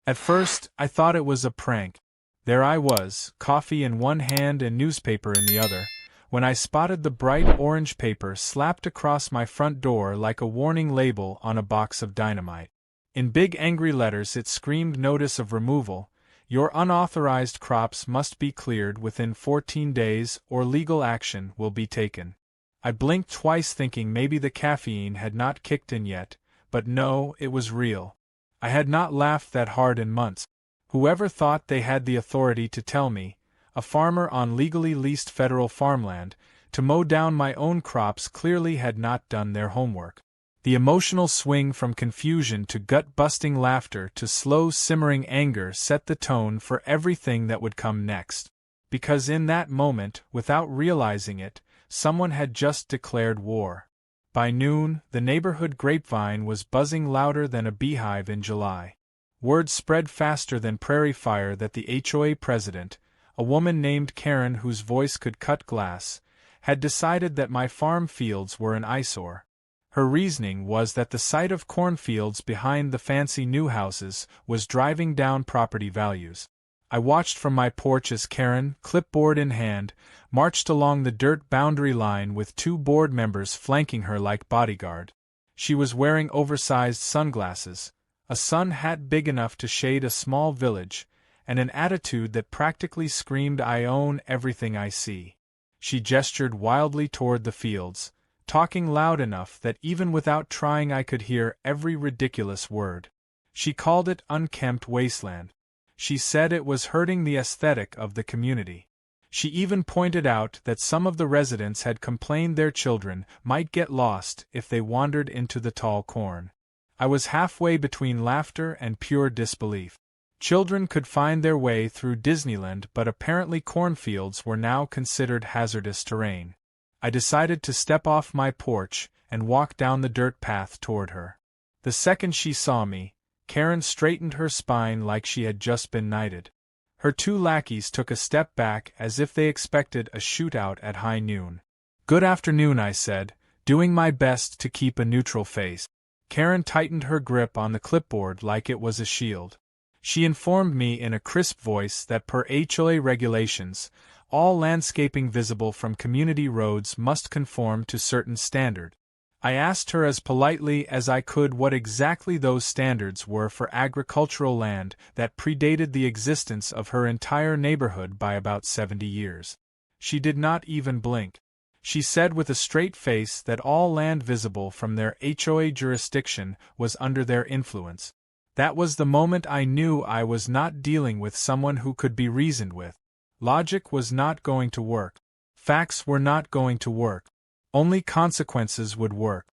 At first, I thought it was a prank. There I was, coffee in one hand and newspaper in the other, when I spotted the bright orange paper slapped across my front door like a warning label on a box of dynamite. In big angry letters it screamed notice of removal. Your unauthorized crops must be cleared within 14 days or legal action will be taken. I blinked twice thinking maybe the caffeine had not kicked in yet, but no, it was real. I had not laughed that hard in months. Whoever thought they had the authority to tell me, a farmer on legally leased federal farmland, to mow down my own crops clearly had not done their homework. The emotional swing from confusion to gut-busting laughter to slow simmering anger set the tone for everything that would come next. Because in that moment, without realizing it, someone had just declared war. By noon, the neighborhood grapevine was buzzing louder than a beehive in July. Word spread faster than prairie fire that the HOA president, a woman named Karen whose voice could cut glass, had decided that my farm fields were an eyesore. Her reasoning was that the sight of cornfields behind the fancy new houses was driving down property values. I watched from my porch as Karen, clipboard in hand, marched along the dirt boundary line with 2 board members flanking her like bodyguard. She was wearing oversized sunglasses, a sun hat big enough to shade a small village, and an attitude that practically screamed I own everything I see. She gestured wildly toward the fields, talking loud enough that even without trying I could hear every ridiculous word. She called it unkempt wasteland. She said it was hurting the aesthetic of the community. She even pointed out that some of the residents had complained their children might get lost if they wandered into the tall corn. I was halfway between laughter and pure disbelief. Children could find their way through Disneyland, but apparently cornfields were now considered hazardous terrain. I decided to step off my porch and walk down the dirt path toward her. The second she saw me, Karen straightened her spine like she had just been knighted. Her 2 lackeys took a step back as if they expected a shootout at high noon. "Good afternoon," I said, doing my best to keep a neutral face. Karen tightened her grip on the clipboard like it was a shield. She informed me in a crisp voice that per HOA regulations, all landscaping visible from community roads must conform to certain standards. I asked her as politely as I could what exactly those standards were for agricultural land that predated the existence of her entire neighborhood by about 70 years. She did not even blink. She said with a straight face that all land visible from their HOA jurisdiction was under their influence. That was the moment I knew I was not dealing with someone who could be reasoned with. Logic was not going to work. Facts were not going to work. Only consequences would work.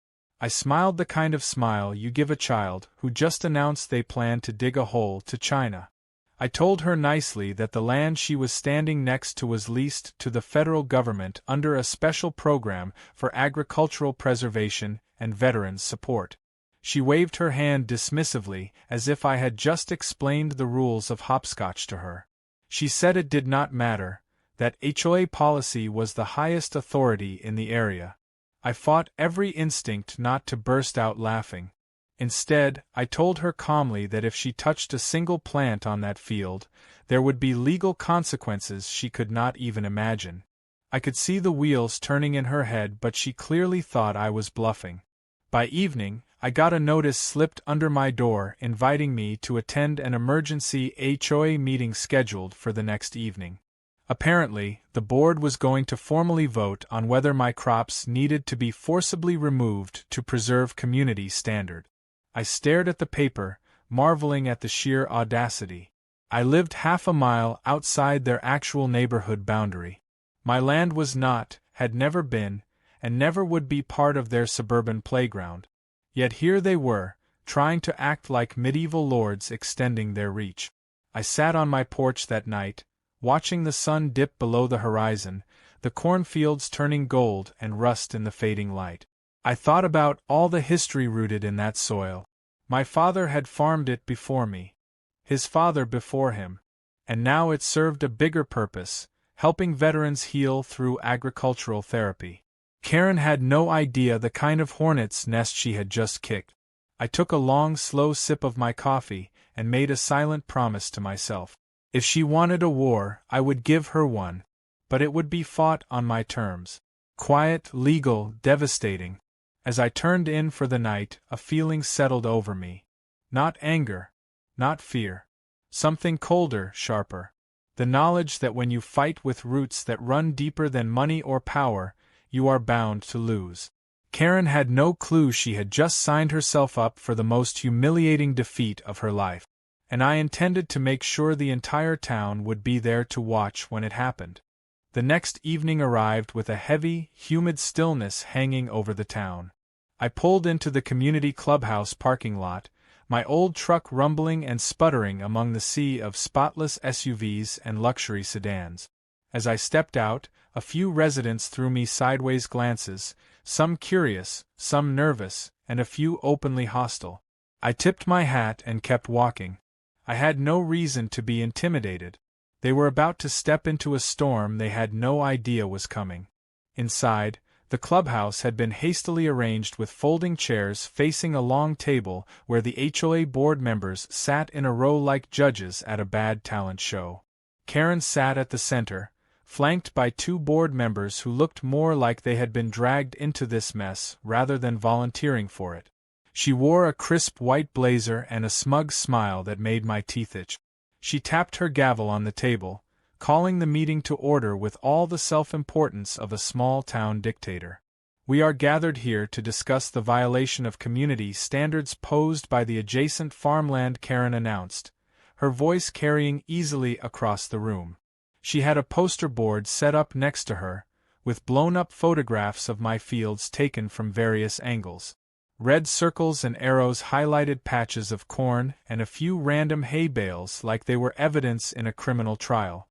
I smiled the kind of smile you give a child who just announced they plan to dig a hole to China. I told her nicely that the land she was standing next to was leased to the federal government under a special program for agricultural preservation and veterans support. She waved her hand dismissively as if I had just explained the rules of hopscotch to her. She said it did not matter, that HOA policy was the highest authority in the area. I fought every instinct not to burst out laughing. Instead, I told her calmly that if she touched a single plant on that field, there would be legal consequences she could not even imagine. I could see the wheels turning in her head, but she clearly thought I was bluffing. By evening, I got a notice slipped under my door inviting me to attend an emergency HOA meeting scheduled for the next evening. Apparently, the board was going to formally vote on whether my crops needed to be forcibly removed to preserve community standard. I stared at the paper, marveling at the sheer audacity. I lived half a mile outside their actual neighborhood boundary. My land was not, had never been, and never would be part of their suburban playground. Yet here they were, trying to act like medieval lords extending their reach. I sat on my porch that night, watching the sun dip below the horizon, the cornfields turning gold and rust in the fading light. I thought about all the history rooted in that soil. My father had farmed it before me, his father before him, and now it served a bigger purpose, helping veterans heal through agricultural therapy. Karen had no idea the kind of hornet's nest she had just kicked. I took a long, slow sip of my coffee, and made a silent promise to myself. If she wanted a war, I would give her one. But it would be fought on my terms. Quiet, legal, devastating. As I turned in for the night, a feeling settled over me. Not anger. Not fear. Something colder, sharper. The knowledge that when you fight with roots that run deeper than money or power, you are bound to lose. Karen had no clue she had just signed herself up for the most humiliating defeat of her life. And I intended to make sure the entire town would be there to watch when it happened. The next evening arrived with a heavy, humid stillness hanging over the town. I pulled into the community clubhouse parking lot, my old truck rumbling and sputtering among the sea of spotless SUVs and luxury sedans. As I stepped out, a few residents threw me sideways glances, some curious, some nervous, and a few openly hostile. I tipped my hat and kept walking. I had no reason to be intimidated. They were about to step into a storm they had no idea was coming. Inside, the clubhouse had been hastily arranged with folding chairs facing a long table where the HOA board members sat in a row like judges at a bad talent show. Karen sat at the center, flanked by two board members who looked more like they had been dragged into this mess rather than volunteering for it. She wore a crisp white blazer and a smug smile that made my teeth itch. She tapped her gavel on the table, calling the meeting to order with all the self-importance of a small-town dictator. We are gathered here to discuss the violation of community standards posed by the adjacent farmland, Karen announced, her voice carrying easily across the room. She had a poster board set up next to her, with blown-up photographs of my fields taken from various angles. Red circles and arrows highlighted patches of corn and a few random hay bales like they were evidence in a criminal trial.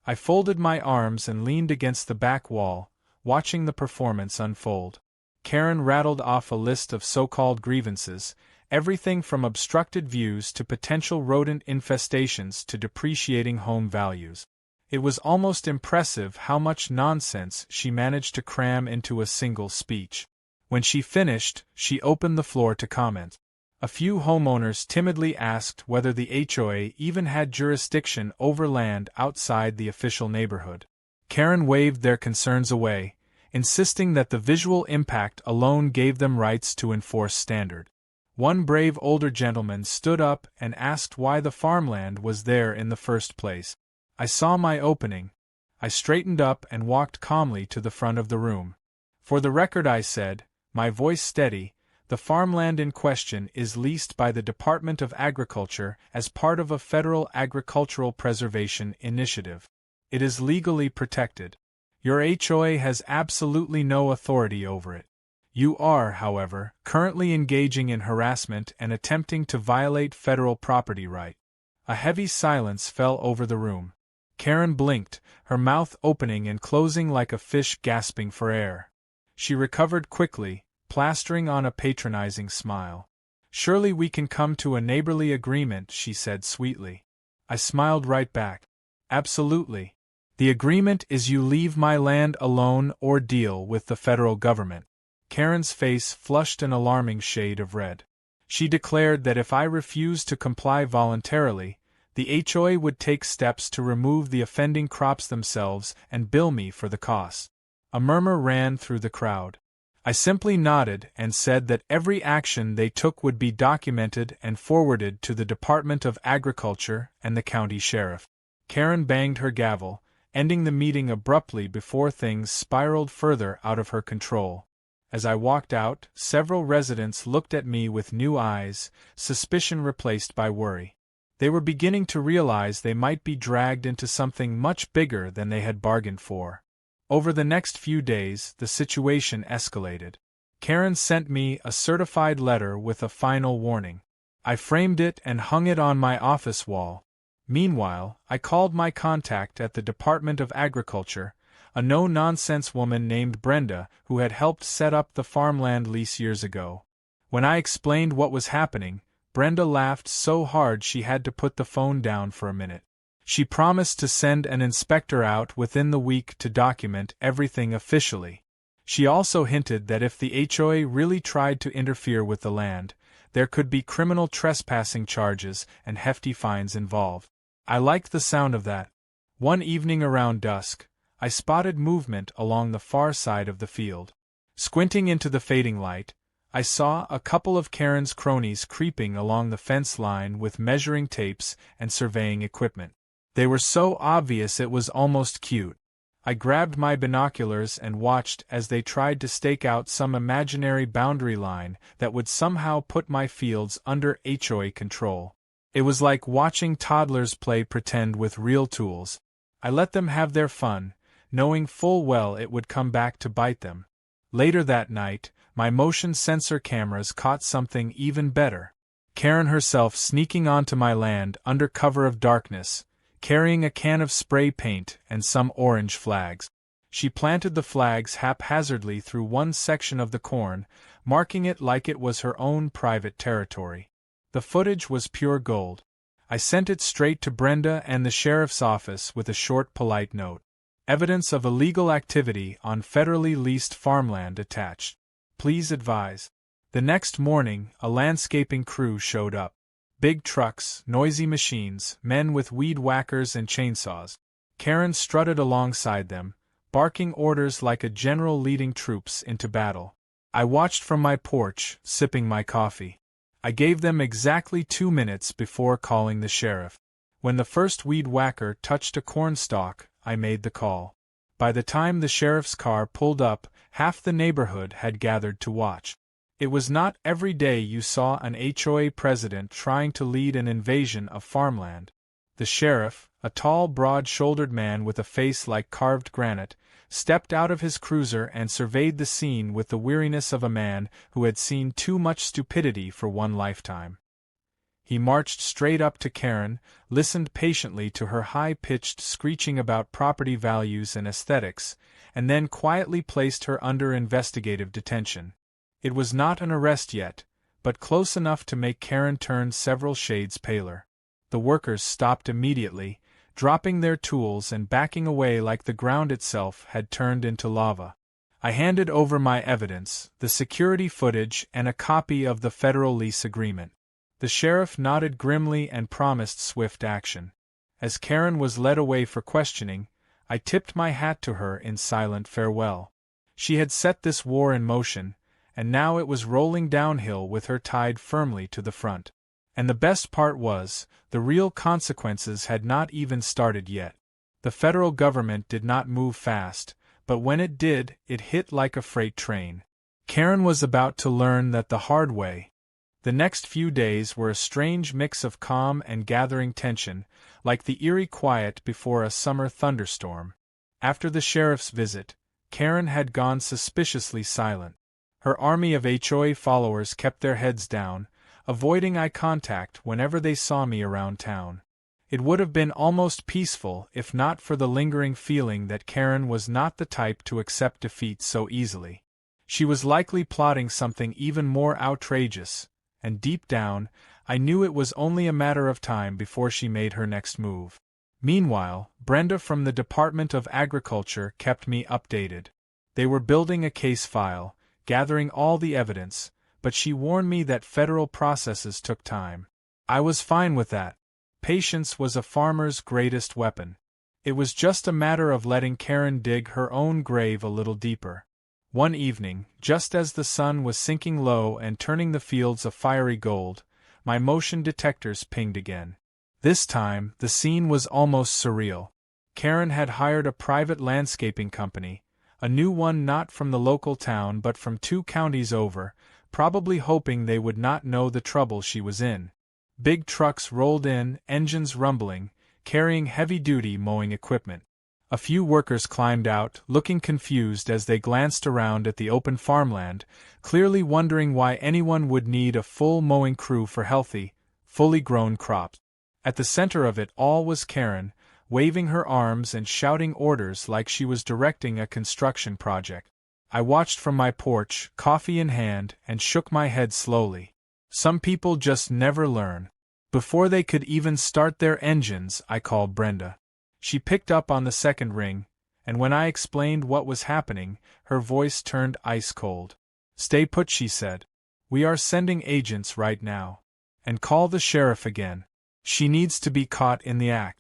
I folded my arms and leaned against the back wall, watching the performance unfold. Karen rattled off a list of so-called grievances, everything from obstructed views to potential rodent infestations to depreciating home values. It was almost impressive how much nonsense she managed to cram into a single speech. When she finished, she opened the floor to comment. A few homeowners timidly asked whether the HOA even had jurisdiction over land outside the official neighborhood. Karen waved their concerns away, insisting that the visual impact alone gave them rights to enforce standard. One brave older gentleman stood up and asked why the farmland was there in the first place. I saw my opening. I straightened up and walked calmly to the front of the room. For the record, I said, my voice steady, the farmland in question is leased by the Department of Agriculture as part of a federal agricultural preservation initiative. It is legally protected. Your HOA has absolutely no authority over it. You are, however, currently engaging in harassment and attempting to violate federal property right. A heavy silence fell over the room. Karen blinked, her mouth opening and closing like a fish gasping for air. She recovered quickly, plastering on a patronizing smile. Surely we can come to a neighborly agreement, she said sweetly. I smiled right back. Absolutely. The agreement is you leave my land alone or deal with the federal government. Karen's face flushed an alarming shade of red. She declared that if I refused to comply voluntarily, the HOA would take steps to remove the offending crops themselves and bill me for the costs. A murmur ran through the crowd. I simply nodded and said that every action they took would be documented and forwarded to the Department of Agriculture and the county sheriff. Karen banged her gavel, ending the meeting abruptly before things spiraled further out of her control. As I walked out, several residents looked at me with new eyes, suspicion replaced by worry. They were beginning to realize they might be dragged into something much bigger than they had bargained for. Over the next few days, the situation escalated. Karen sent me a certified letter with a final warning. I framed it and hung it on my office wall. Meanwhile, I called my contact at the Department of Agriculture, a no-nonsense woman named Brenda who had helped set up the farmland lease years ago. When I explained what was happening, Brenda laughed so hard she had to put the phone down for a minute. She promised to send an inspector out within the week to document everything officially. She also hinted that if the HOA really tried to interfere with the land, There could be criminal trespassing charges and hefty fines involved. I liked the sound of that. One evening around dusk, I spotted movement along the far side of the field. Squinting into the fading light, I saw a couple of Karen's cronies creeping along the fence line with measuring tapes and surveying equipment. They were so obvious it was almost cute. I grabbed my binoculars and watched as they tried to stake out some imaginary boundary line that would somehow put my fields under HOA control. It was like watching toddlers play pretend with real tools. I let them have their fun, knowing full well it would come back to bite them. Later that night, my motion sensor cameras caught something even better. Karen herself sneaking onto my land under cover of darkness, carrying a can of spray paint and some orange flags. She planted the flags haphazardly through one section of the corn, marking it like it was her own private territory. The footage was pure gold. I sent it straight to Brenda and the sheriff's office with a short polite note. Evidence of illegal activity on federally leased farmland attached. Please advise. The next morning, a landscaping crew showed up. Big trucks, noisy machines, men with weed whackers and chainsaws. Karen strutted alongside them, barking orders like a general leading troops into battle. I watched from my porch, sipping my coffee. I gave them exactly 2 minutes before calling the sheriff. When the first weed whacker touched a corn stalk, I made the call. By the time the sheriff's car pulled up, half the neighborhood had gathered to watch. It was not every day you saw an HOA president trying to lead an invasion of farmland. The sheriff, a tall, broad-shouldered man with a face like carved granite, stepped out of his cruiser and surveyed the scene with the weariness of a man who had seen too much stupidity for one lifetime. He marched straight up to Karen, listened patiently to her high-pitched screeching about property values and aesthetics, and then quietly placed her under investigative detention. It was not an arrest yet, but close enough to make Karen turn several shades paler. The workers stopped immediately, dropping their tools and backing away like the ground itself had turned into lava. I handed over my evidence, the security footage and a copy of the federal lease agreement. The sheriff nodded grimly and promised swift action. As Karen was led away for questioning, I tipped my hat to her in silent farewell. She had set this war in motion, and now it was rolling downhill with her tied firmly to the front. And the best part was, the real consequences had not even started yet. The federal government did not move fast, but when it did, it hit like a freight train. Karen was about to learn that the hard way. The next few days were a strange mix of calm and gathering tension, like the eerie quiet before a summer thunderstorm. After the sheriff's visit, Karen had gone suspiciously silent. Her army of HOA followers kept their heads down, avoiding eye contact whenever they saw me around town. It would have been almost peaceful if not for the lingering feeling that Karen was not the type to accept defeat so easily. She was likely plotting something even more outrageous, and deep down, I knew it was only a matter of time before she made her next move. Meanwhile, Brenda from the Department of Agriculture kept me updated. They were building a case file, gathering all the evidence, but she warned me that federal processes took time. I was fine with that. Patience was a farmer's greatest weapon. It was just a matter of letting Karen dig her own grave a little deeper. One evening, just as the sun was sinking low and turning the fields a fiery gold, my motion detectors pinged again. This time, the scene was almost surreal. Karen had hired a private landscaping company, a new one not from the local town but from 2 counties over, probably hoping they would not know the trouble she was in. Big trucks rolled in, engines rumbling, carrying heavy-duty mowing equipment. A few workers climbed out, looking confused as they glanced around at the open farmland, clearly wondering why anyone would need a full mowing crew for healthy, fully grown crops. At the center of it all was Karen, waving her arms and shouting orders like she was directing a construction project. I watched from my porch, coffee in hand, and shook my head slowly. Some people just never learn. Before they could even start their engines, I called Brenda. She picked up on the second ring, and when I explained what was happening, her voice turned ice cold. "Stay put," she said. We are sending agents right now. And call the sheriff again. She needs to be caught in the act.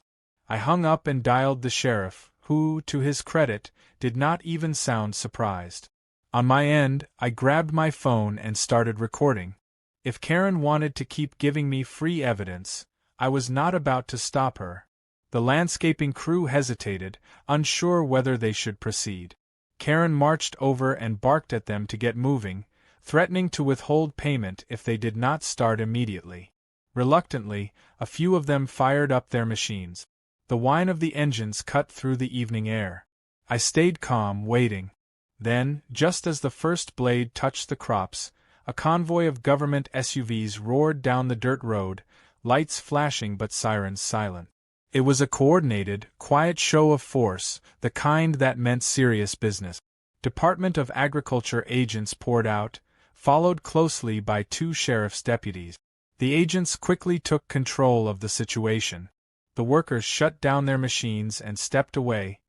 I hung up and dialed the sheriff, who, to his credit, did not even sound surprised. On my end, I grabbed my phone and started recording. If Karen wanted to keep giving me free evidence, I was not about to stop her. The landscaping crew hesitated, unsure whether they should proceed. Karen marched over and barked at them to get moving, threatening to withhold payment if they did not start immediately. Reluctantly, a few of them fired up their machines. The whine of the engines cut through the evening air. I stayed calm, waiting. Then, just as the first blade touched the crops, a convoy of government SUVs roared down the dirt road, lights flashing but sirens silent. It was a coordinated, quiet show of force, the kind that meant serious business. Department of Agriculture agents poured out, followed closely by 2 sheriff's deputies. The agents quickly took control of the situation. The workers shut down their machines and stepped away,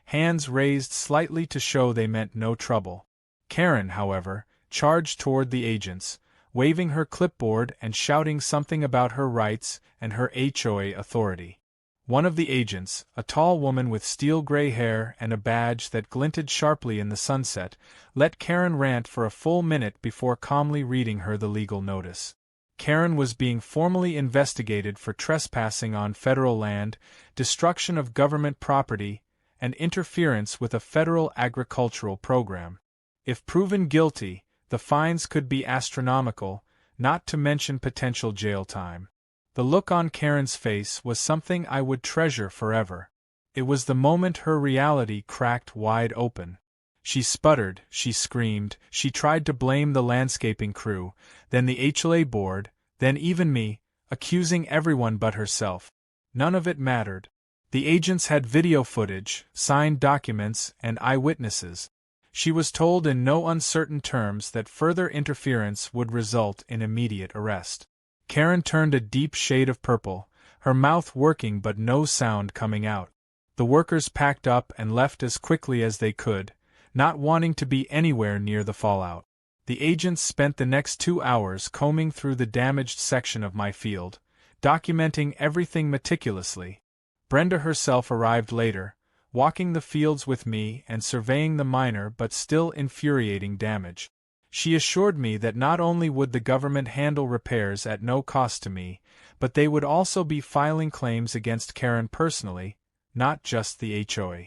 hands raised slightly to show they meant no trouble. Karen, however, charged toward the agents, waving her clipboard and shouting something about her rights and her HOA authority. One of the agents, a tall woman with steel-gray hair and a badge that glinted sharply in the sunset, let Karen rant for a full minute before calmly reading her the legal notice. Karen was being formally investigated for trespassing on federal land, destruction of government property, and interference with a federal agricultural program. If proven guilty, the fines could be astronomical, not to mention potential jail time. The look on Karen's face was something I would treasure forever. It was the moment her reality cracked wide open. She sputtered, she screamed, she tried to blame the landscaping crew, then the HOA board, then even me, accusing everyone but herself. None of it mattered. The agents had video footage, signed documents, and eyewitnesses. She was told in no uncertain terms that further interference would result in immediate arrest. Karen turned a deep shade of purple, her mouth working but no sound coming out. The workers packed up and left as quickly as they could, not wanting to be anywhere near the fallout. The agents spent the next 2 hours combing through the damaged section of my field, documenting everything meticulously. Brenda herself arrived later, walking the fields with me and surveying the minor but still infuriating damage. She assured me that not only would the government handle repairs at no cost to me, but they would also be filing claims against Karen personally, not just the HOA.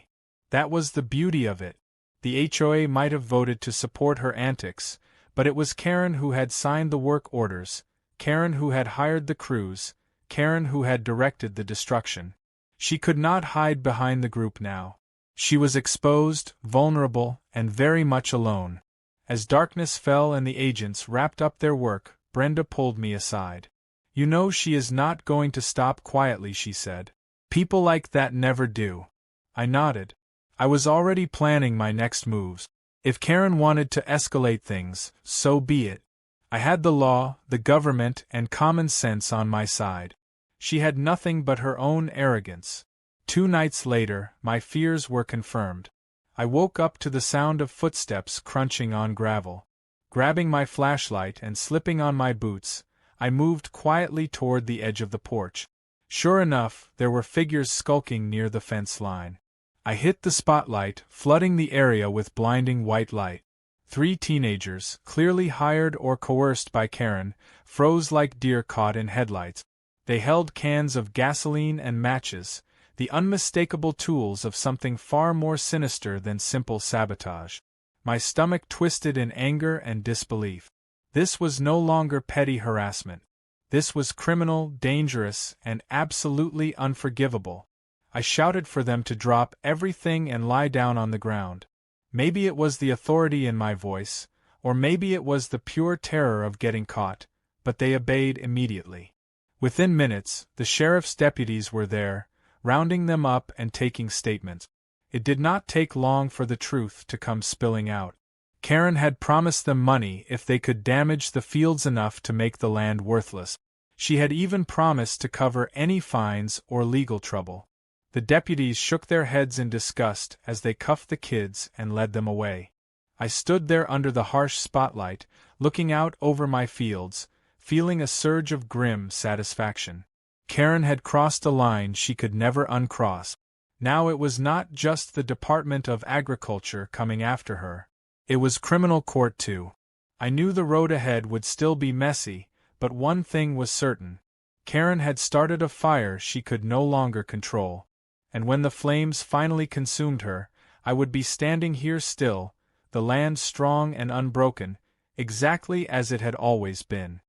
That was the beauty of it. The HOA might have voted to support her antics, but it was Karen who had signed the work orders, Karen who had hired the crews, Karen who had directed the destruction. She could not hide behind the group now. She was exposed, vulnerable, and very much alone. As darkness fell and the agents wrapped up their work, Brenda pulled me aside. "You know she is not going to stop quietly," she said. "People like that never do." I nodded. I was already planning my next moves. If Karen wanted to escalate things, so be it. I had the law, the government, and common sense on my side. She had nothing but her own arrogance. 2 nights later, my fears were confirmed. I woke up to the sound of footsteps crunching on gravel. Grabbing my flashlight and slipping on my boots, I moved quietly toward the edge of the porch. Sure enough, there were figures skulking near the fence line. I hit the spotlight, flooding the area with blinding white light. 3 teenagers, clearly hired or coerced by Karen, froze like deer caught in headlights. They held cans of gasoline and matches, the unmistakable tools of something far more sinister than simple sabotage. My stomach twisted in anger and disbelief. This was no longer petty harassment. This was criminal, dangerous, and absolutely unforgivable. I shouted for them to drop everything and lie down on the ground. Maybe it was the authority in my voice, or maybe it was the pure terror of getting caught, but they obeyed immediately. Within minutes, the sheriff's deputies were there, rounding them up and taking statements. It did not take long for the truth to come spilling out. Karen had promised them money if they could damage the fields enough to make the land worthless. She had even promised to cover any fines or legal trouble. The deputies shook their heads in disgust as they cuffed the kids and led them away. I stood there under the harsh spotlight, looking out over my fields, feeling a surge of grim satisfaction. Karen had crossed a line she could never uncross. Now it was not just the Department of Agriculture coming after her. It was criminal court too. I knew the road ahead would still be messy, but one thing was certain. Karen had started a fire she could no longer control. And when the flames finally consumed her, I would be standing here still, the land strong and unbroken, exactly as it had always been.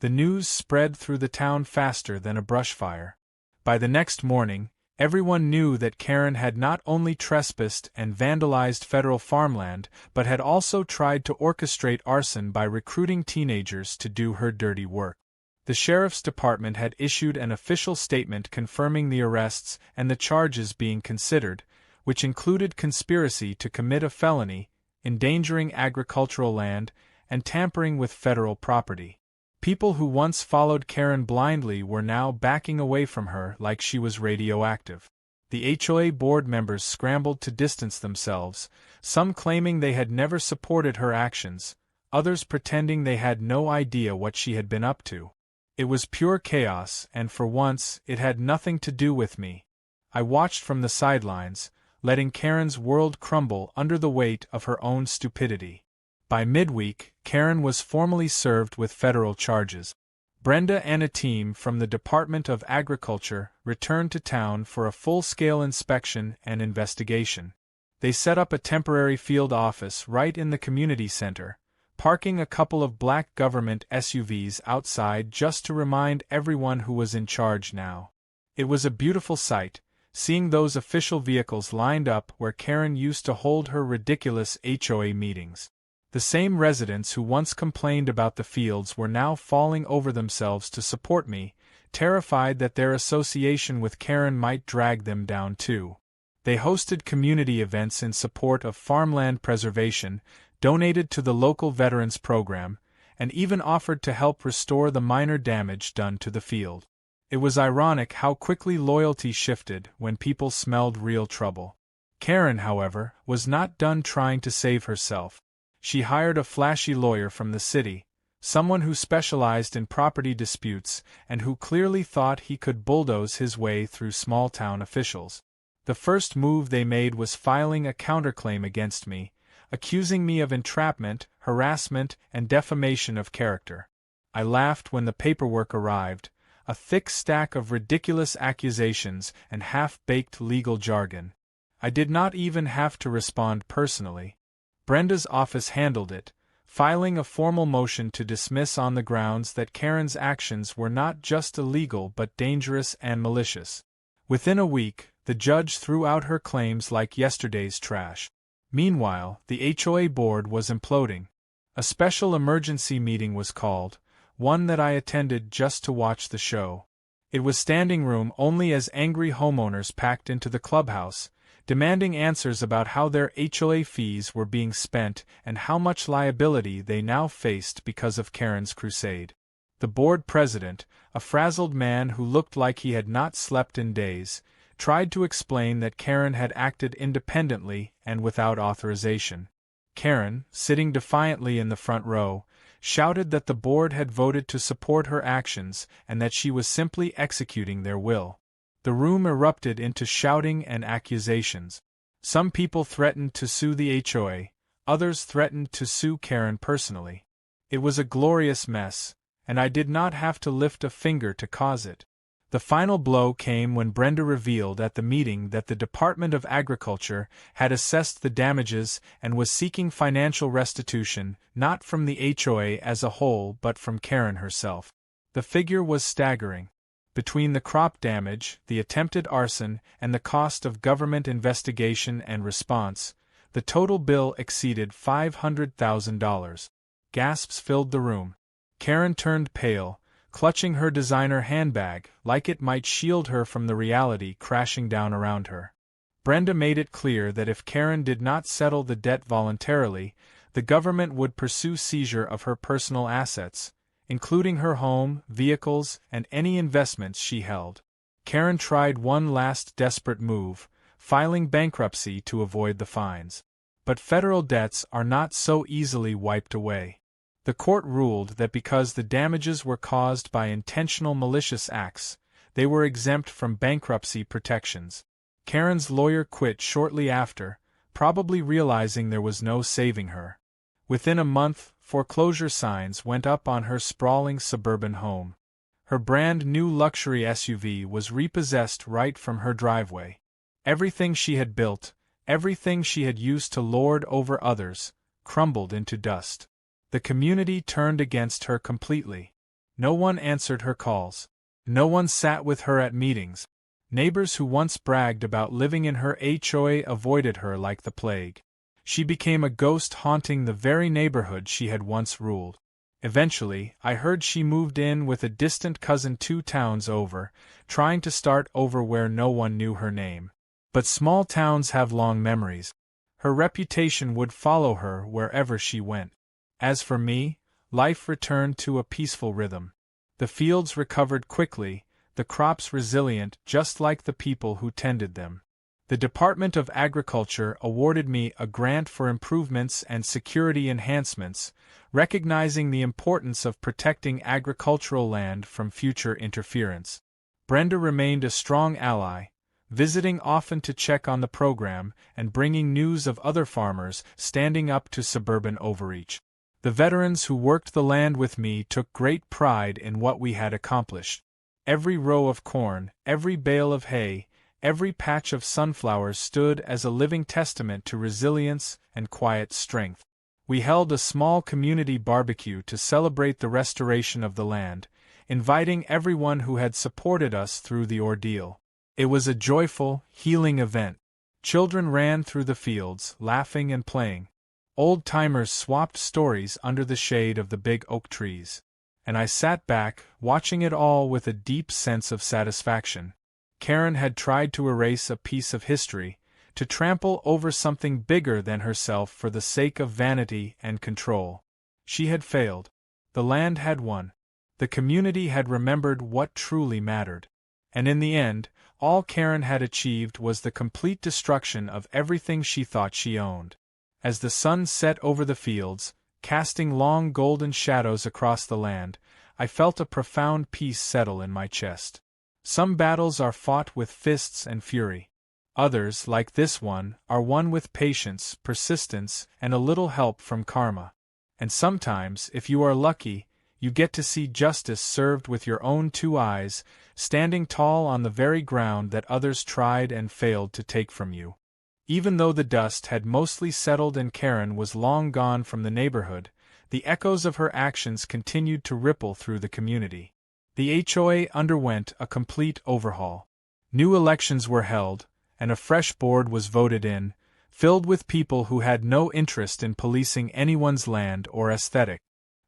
The news spread through the town faster than a brush fire. By the next morning, everyone knew that Karen had not only trespassed and vandalized federal farmland, but had also tried to orchestrate arson by recruiting teenagers to do her dirty work. The sheriff's department had issued an official statement confirming the arrests and the charges being considered, which included conspiracy to commit a felony, endangering agricultural land, and tampering with federal property. People who once followed Karen blindly were now backing away from her like she was radioactive. The HOA board members scrambled to distance themselves, some claiming they had never supported her actions, others pretending they had no idea what she had been up to. It was pure chaos, and for once, it had nothing to do with me. I watched from the sidelines, letting Karen's world crumble under the weight of her own stupidity. By midweek, Karen was formally served with federal charges. Brenda and a team from the Department of Agriculture returned to town for a full-scale inspection and investigation. They set up a temporary field office right in the community center, parking a couple of black government SUVs outside just to remind everyone who was in charge now. It was a beautiful sight, seeing those official vehicles lined up where Karen used to hold her ridiculous HOA meetings. The same residents who once complained about the fields were now falling over themselves to support me, terrified that their association with Karen might drag them down too. They hosted community events in support of farmland preservation, donated to the local veterans program, and even offered to help restore the minor damage done to the field. It was ironic how quickly loyalty shifted when people smelled real trouble. Karen, however, was not done trying to save herself. She hired a flashy lawyer from the city, someone who specialized in property disputes and who clearly thought he could bulldoze his way through small-town officials. The first move they made was filing a counterclaim against me, accusing me of entrapment, harassment, and defamation of character. I laughed when the paperwork arrived, a thick stack of ridiculous accusations and half-baked legal jargon. I did not even have to respond personally. Brenda's office handled it, filing a formal motion to dismiss on the grounds that Karen's actions were not just illegal but dangerous and malicious. Within a week, the judge threw out her claims like yesterday's trash. Meanwhile, the HOA board was imploding. A special emergency meeting was called, one that I attended just to watch the show. It was standing room only as angry homeowners packed into the clubhouse, demanding answers about how their HOA fees were being spent and how much liability they now faced because of Karen's crusade. The board president, a frazzled man who looked like he had not slept in days, tried to explain that Karen had acted independently and without authorization. Karen, sitting defiantly in the front row, shouted that the board had voted to support her actions and that she was simply executing their will. The room erupted into shouting and accusations. Some people threatened to sue the HOA, others threatened to sue Karen personally. It was a glorious mess, and I did not have to lift a finger to cause it. The final blow came when Brenda revealed at the meeting that the Department of Agriculture had assessed the damages and was seeking financial restitution not from the HOA as a whole but from Karen herself. The figure was staggering. Between the crop damage, the attempted arson, and the cost of government investigation and response, the total bill exceeded $500,000. Gasps filled the room. Karen turned pale, clutching her designer handbag like it might shield her from the reality crashing down around her. Brenda made it clear that if Karen did not settle the debt voluntarily, the government would pursue seizure of her personal assets, including her home, vehicles, and any investments she held. Karen tried one last desperate move, filing bankruptcy to avoid the fines. But federal debts are not so easily wiped away. The court ruled that because the damages were caused by intentional malicious acts, they were exempt from bankruptcy protections. Karen's lawyer quit shortly after, probably realizing there was no saving her. Within a month, foreclosure signs went up on her sprawling suburban home. Her brand-new luxury SUV was repossessed right from her driveway. Everything she had built, everything she had used to lord over others, crumbled into dust. The community turned against her completely. No one answered her calls. No one sat with her at meetings. Neighbors who once bragged about living in her HOA avoided her like the plague. She became a ghost haunting the very neighborhood she had once ruled. Eventually, I heard she moved in with a distant cousin 2 towns over, trying to start over where no one knew her name. But small towns have long memories. Her reputation would follow her wherever she went. As for me, life returned to a peaceful rhythm. The fields recovered quickly, the crops resilient just like the people who tended them. The Department of Agriculture awarded me a grant for improvements and security enhancements, recognizing the importance of protecting agricultural land from future interference. Brenda remained a strong ally, visiting often to check on the program and bringing news of other farmers standing up to suburban overreach. The veterans who worked the land with me took great pride in what we had accomplished. Every row of corn, every bale of hay, every patch of sunflowers stood as a living testament to resilience and quiet strength. We held a small community barbecue to celebrate the restoration of the land, inviting everyone who had supported us through the ordeal. It was a joyful, healing event. Children ran through the fields, laughing and playing. Old-timers swapped stories under the shade of the big oak trees. And I sat back, watching it all with a deep sense of satisfaction. Karen had tried to erase a piece of history, to trample over something bigger than herself for the sake of vanity and control. She had failed. The land had won. The community had remembered what truly mattered. And in the end, all Karen had achieved was the complete destruction of everything she thought she owned. As the sun set over the fields, casting long golden shadows across the land, I felt a profound peace settle in my chest. Some battles are fought with fists and fury. Others, like this one, are won with patience, persistence, and a little help from karma. And sometimes, if you are lucky, you get to see justice served with your own 2 eyes, standing tall on the very ground that others tried and failed to take from you. Even though the dust had mostly settled and Karen was long gone from the neighborhood, the echoes of her actions continued to ripple through the community. The HOA underwent a complete overhaul. New elections were held, and a fresh board was voted in, filled with people who had no interest in policing anyone's land or aesthetic.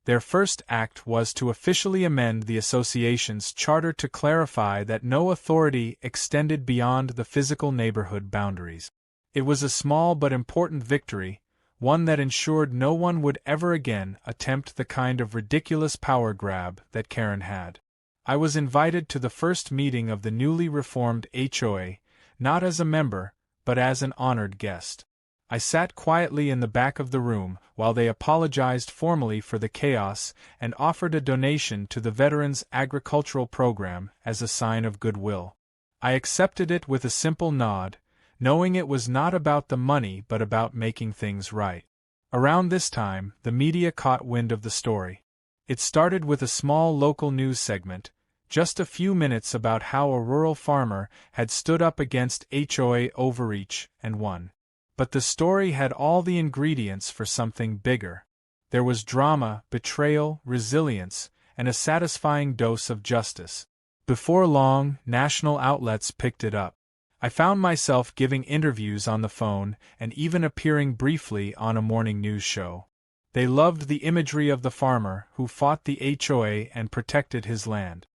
Their first act was to officially amend the association's charter to clarify that no authority extended beyond the physical neighborhood boundaries. It was a small but important victory, one that ensured no one would ever again attempt the kind of ridiculous power grab that Karen had. I was invited to the first meeting of the newly reformed HOA, not as a member, but as an honored guest. I sat quietly in the back of the room while they apologized formally for the chaos and offered a donation to the Veterans Agricultural Program as a sign of goodwill. I accepted it with a simple nod, knowing it was not about the money but about making things right. Around this time, the media caught wind of the story. It started with a small local news segment, just a few minutes about how a rural farmer had stood up against HOA overreach and won. But the story had all the ingredients for something bigger. There was drama, betrayal, resilience, and a satisfying dose of justice. Before long, national outlets picked it up. I found myself giving interviews on the phone and even appearing briefly on a morning news show. They loved the imagery of the farmer who fought the HOA and protected his land.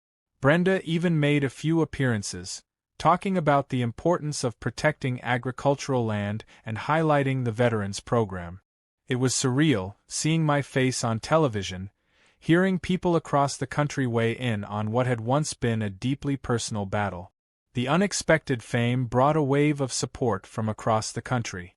Brenda even made a few appearances, talking about the importance of protecting agricultural land and highlighting the Veterans Program. It was surreal, seeing my face on television, hearing people across the country weigh in on what had once been a deeply personal battle. The unexpected fame brought a wave of support from across the country.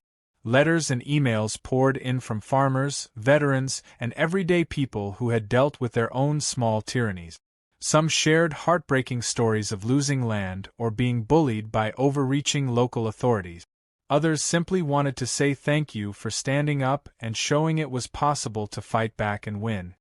Letters and emails poured in from farmers, veterans, and everyday people who had dealt with their own small tyrannies. Some shared heartbreaking stories of losing land or being bullied by overreaching local authorities. Others simply wanted to say thank you for standing up and showing it was possible to fight back and win.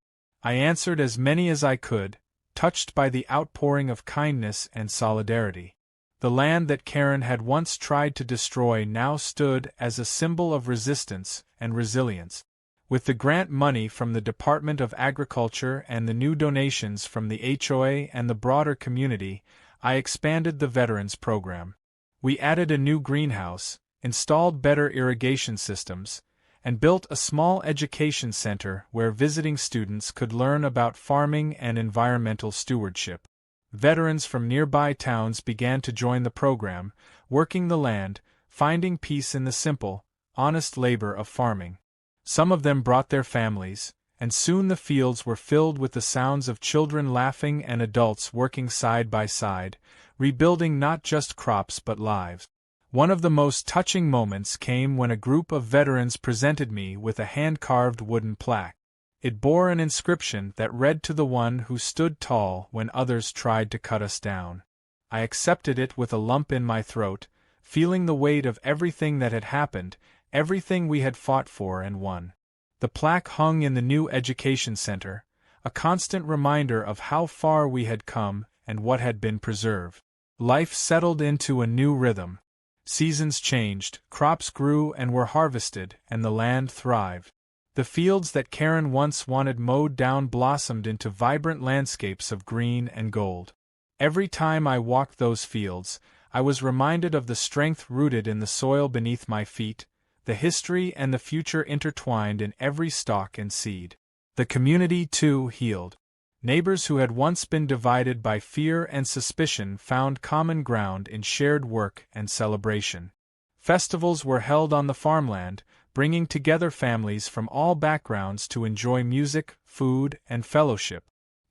I answered as many as I could, touched by the outpouring of kindness and solidarity. The land that Karen had once tried to destroy now stood as a symbol of resistance and resilience. With the grant money from the Department of Agriculture and the new donations from the HOA and the broader community, I expanded the Veterans Program. We added a new greenhouse, installed better irrigation systems, and built a small education center where visiting students could learn about farming and environmental stewardship. Veterans from nearby towns began to join the program, working the land, finding peace in the simple, honest labor of farming. Some of them brought their families, and soon the fields were filled with the sounds of children laughing and adults working side by side, rebuilding not just crops but lives. One of the most touching moments came when a group of veterans presented me with a hand-carved wooden plaque. It bore an inscription that read, "To the one who stood tall when others tried to cut us down." I accepted it with a lump in my throat, feeling the weight of everything that had happened, everything we had fought for and won. The plaque hung in the new education center, a constant reminder of how far we had come and what had been preserved. Life settled into a new rhythm. Seasons changed, crops grew and were harvested, and the land thrived. The fields that Karen once wanted mowed down blossomed into vibrant landscapes of green and gold. Every time I walked those fields, I was reminded of the strength rooted in the soil beneath my feet, the history and the future intertwined in every stalk and seed. The community, too, healed. Neighbors who had once been divided by fear and suspicion found common ground in shared work and celebration. Festivals were held on the farmland, bringing together families from all backgrounds to enjoy music, food, and fellowship.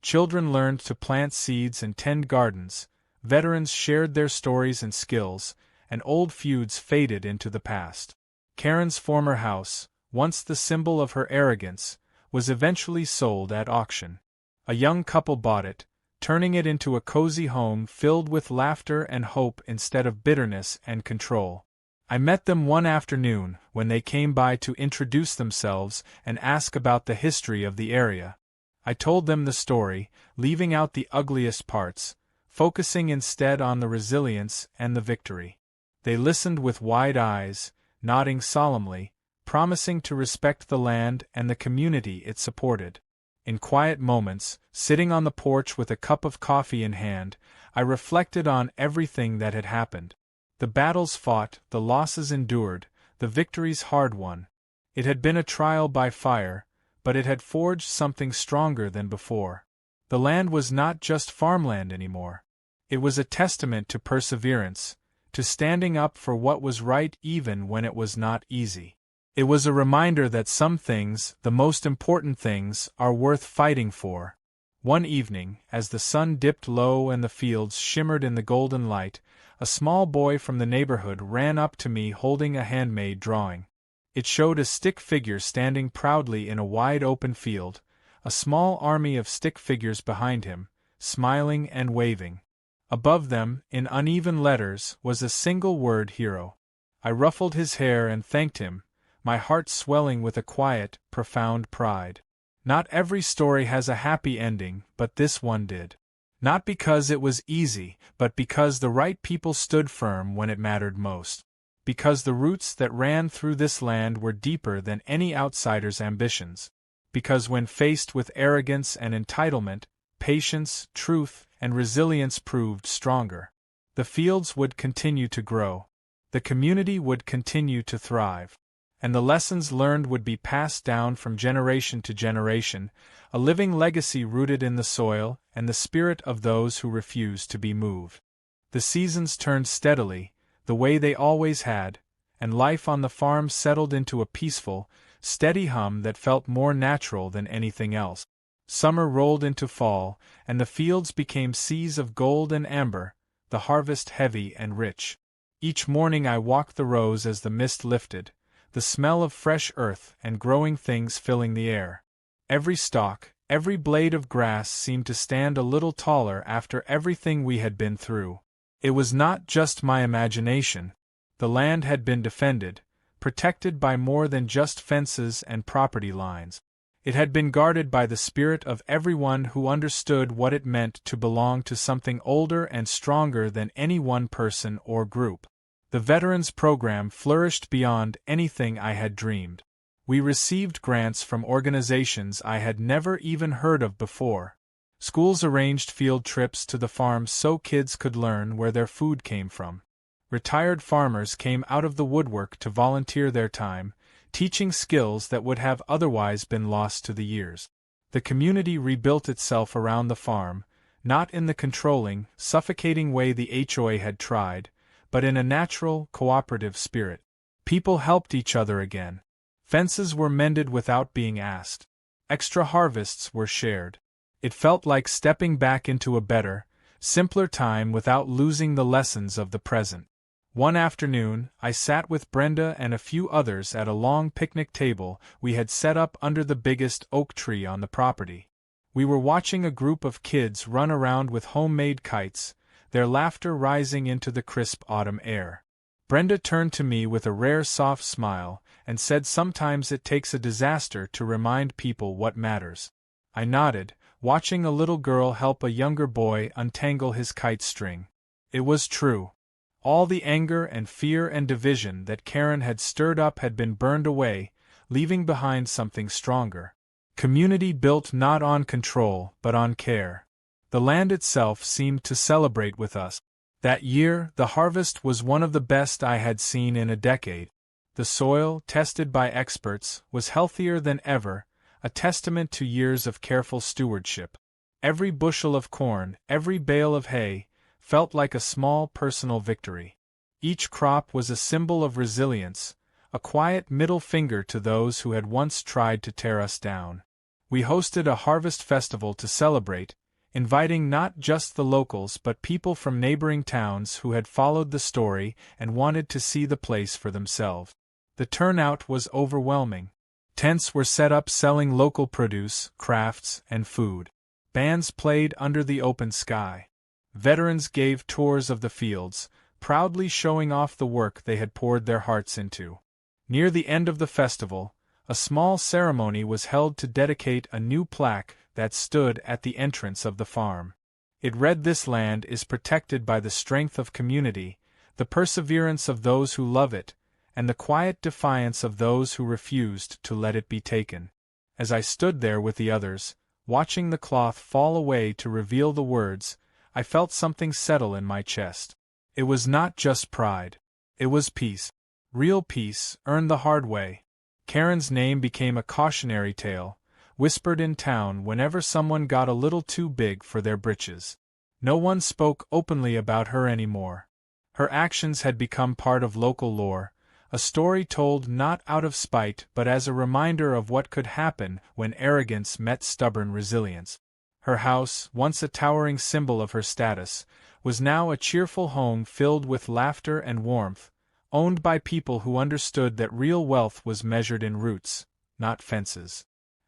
Children learned to plant seeds and tend gardens, veterans shared their stories and skills, and old feuds faded into the past. Karen's former house, once the symbol of her arrogance, was eventually sold at auction. A young couple bought it, turning it into a cozy home filled with laughter and hope instead of bitterness and control. I met them one afternoon when they came by to introduce themselves and ask about the history of the area. I told them the story, leaving out the ugliest parts, focusing instead on the resilience and the victory. They listened with wide eyes, nodding solemnly, promising to respect the land and the community it supported. In quiet moments, sitting on the porch with a cup of coffee in hand, I reflected on everything that had happened. The battles fought, the losses endured, the victories hard won. It had been a trial by fire, but it had forged something stronger than before. The land was not just farmland anymore. It was a testament to perseverance, to standing up for what was right even when it was not easy. It was a reminder that some things, the most important things, are worth fighting for. One evening, as the sun dipped low and the fields shimmered in the golden light, a small boy from the neighborhood ran up to me holding a handmade drawing. It showed a stick figure standing proudly in a wide open field, a small army of stick figures behind him, smiling and waving. Above them, in uneven letters, was a single word: hero. I ruffled his hair and thanked him, my heart swelling with a quiet, profound pride. Not every story has a happy ending, but this one did. Not because it was easy, but because the right people stood firm when it mattered most. Because the roots that ran through this land were deeper than any outsider's ambitions. Because when faced with arrogance and entitlement, patience, truth, and resilience proved stronger. The fields would continue to grow. The community would continue to thrive. And the lessons learned would be passed down from generation to generation, a living legacy rooted in the soil and the spirit of those who refuse to be moved. The seasons turned steadily, the way they always had, and life on the farm settled into a peaceful, steady hum that felt more natural than anything else. Summer rolled into fall, and the fields became seas of gold and amber, the harvest heavy and rich. Each morning I walked the rows as the mist lifted, the smell of fresh earth and growing things filling the air. Every stalk, every blade of grass seemed to stand a little taller after everything we had been through. It was not just my imagination. The land had been defended, protected by more than just fences and property lines. It had been guarded by the spirit of everyone who understood what it meant to belong to something older and stronger than any one person or group. The Veterans Program flourished beyond anything I had dreamed. We received grants from organizations I had never even heard of before. Schools arranged field trips to the farms so kids could learn where their food came from. Retired farmers came out of the woodwork to volunteer their time, teaching skills that would have otherwise been lost to the years. The community rebuilt itself around the farm, not in the controlling, suffocating way the HOA had tried, but in a natural, cooperative spirit. People helped each other again. Fences were mended without being asked. Extra harvests were shared. It felt like stepping back into a better, simpler time without losing the lessons of the present. One afternoon, I sat with Brenda and a few others at a long picnic table we had set up under the biggest oak tree on the property. We were watching a group of kids run around with homemade kites, their laughter rising into the crisp autumn air. Brenda turned to me with a rare soft smile and said sometimes it takes a disaster to remind people what matters. I nodded, watching a little girl help a younger boy untangle his kite string. It was true. All the anger and fear and division that Karen had stirred up had been burned away, leaving behind something stronger. Community built not on control but on care. The land itself seemed to celebrate with us. That year, the harvest was one of the best I had seen in a decade. The soil, tested by experts, was healthier than ever, a testament to years of careful stewardship. Every bushel of corn, every bale of hay, felt like a small personal victory. Each crop was a symbol of resilience, a quiet middle finger to those who had once tried to tear us down. We hosted a harvest festival to celebrate, inviting not just the locals but people from neighboring towns who had followed the story and wanted to see the place for themselves. The turnout was overwhelming. Tents were set up selling local produce, crafts, and food. Bands played under the open sky. Veterans gave tours of the fields, proudly showing off the work they had poured their hearts into. Near the end of the festival, a small ceremony was held to dedicate a new plaque that stood at the entrance of the farm. It read, "This land is protected by the strength of community, the perseverance of those who love it, and the quiet defiance of those who refused to let it be taken." As I stood there with the others, watching the cloth fall away to reveal the words, I felt something settle in my chest. It was not just pride. It was peace. Real peace, earned the hard way. Karen's name became a cautionary tale, whispered in town whenever someone got a little too big for their britches. No one spoke openly about her anymore. Her actions had become part of local lore, a story told not out of spite but as a reminder of what could happen when arrogance met stubborn resilience. Her house, once a towering symbol of her status, was now a cheerful home filled with laughter and warmth, owned by people who understood that real wealth was measured in roots, not fences.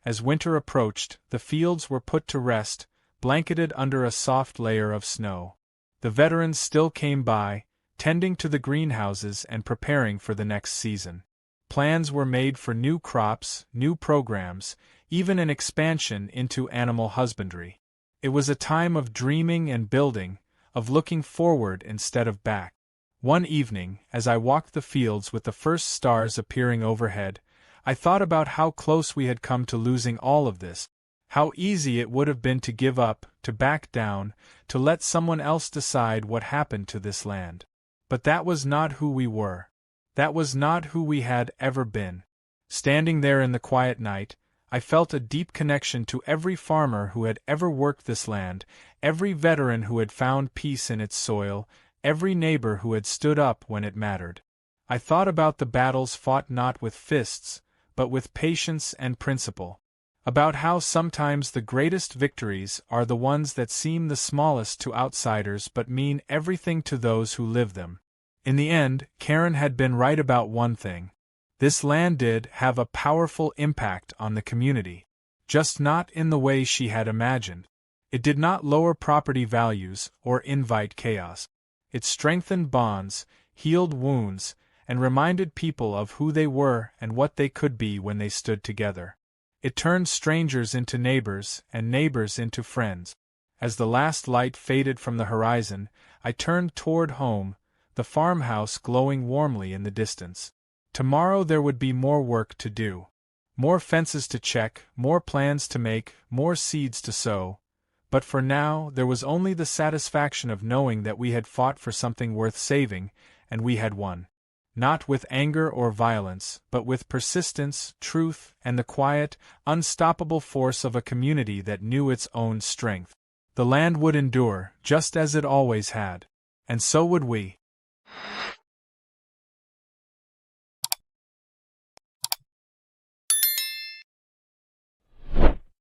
As winter approached, the fields were put to rest, blanketed under a soft layer of snow. The veterans still came by, tending to the greenhouses and preparing for the next season. Plans were made for new crops, new programs, even an expansion into animal husbandry. It was a time of dreaming and building, of looking forward instead of back. One evening, as I walked the fields with the first stars appearing overhead, I thought about how close we had come to losing all of this, how easy it would have been to give up, to back down, to let someone else decide what happened to this land. But that was not who we were. That was not who we had ever been. Standing there in the quiet night, I felt a deep connection to every farmer who had ever worked this land, every veteran who had found peace in its soil, every neighbor who had stood up when it mattered. I thought about the battles fought not with fists, but with patience and principle. About how sometimes the greatest victories are the ones that seem the smallest to outsiders but mean everything to those who live them. In the end, Karen had been right about one thing. This land did have a powerful impact on the community. Just not in the way she had imagined. It did not lower property values or invite chaos. It strengthened bonds, healed wounds, and reminded people of who they were and what they could be when they stood together. It turned strangers into neighbors and neighbors into friends. As the last light faded from the horizon, I turned toward home, the farmhouse glowing warmly in the distance. Tomorrow there would be more work to do. More fences to check, more plans to make, more seeds to sow. But for now, there was only the satisfaction of knowing that we had fought for something worth saving, and we had won. Not with anger or violence, but with persistence, truth, and the quiet, unstoppable force of a community that knew its own strength. The land would endure, just as it always had. And so would we.